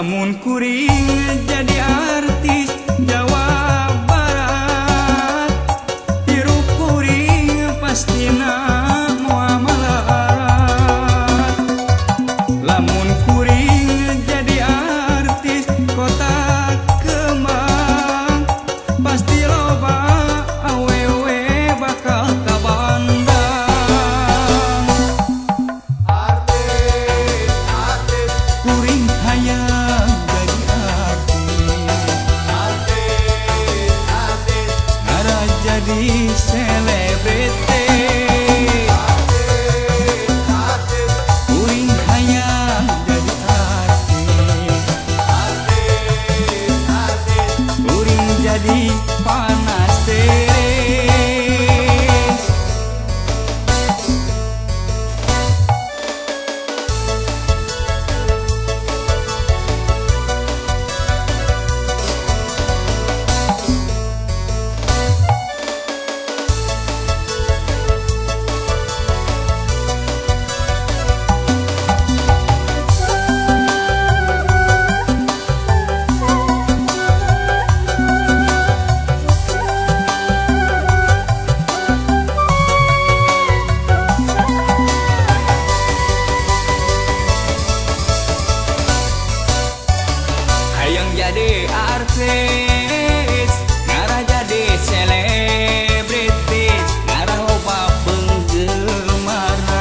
Lamun kuring jadi artis Jawa Barat, hirup kuring pastina muamalat. Lamun kuring jadi artis kota Kemang, pasti loba awewe bakal kabandang. Artis kuring hayang jadi artis, ngara jadi selebriti. Kuring hayang jadi artis, kuring jadi panas teres. Hayang jadi artis, ngara jadi selebritis, ngara loba penggemarna,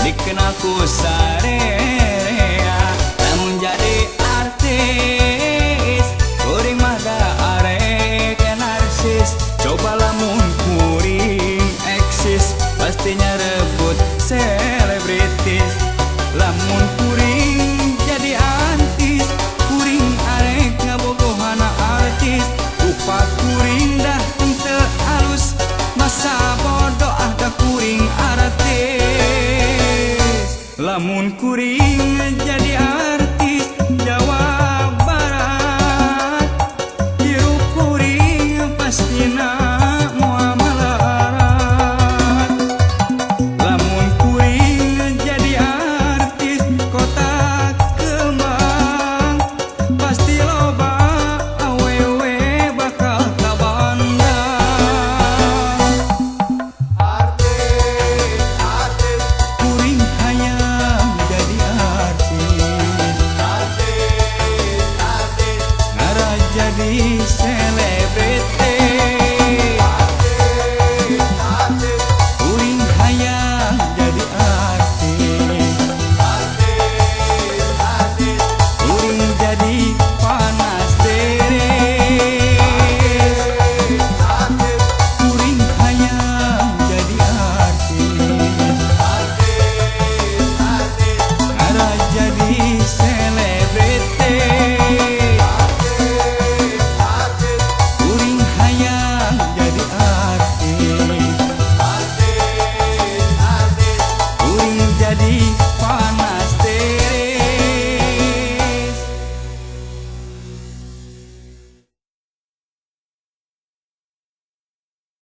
dikenal ku sarea. Lamun jadi artis, kuring mah da arek narsis. Coba lamun kuring eksis, pastinya rebut selebritis. Lamun kuring jadi artis, kuring arek ngabogohana artis. Rupa kuring dah teu alus, masa bodoh ada kuring artis. Lamun kuring jadi artis,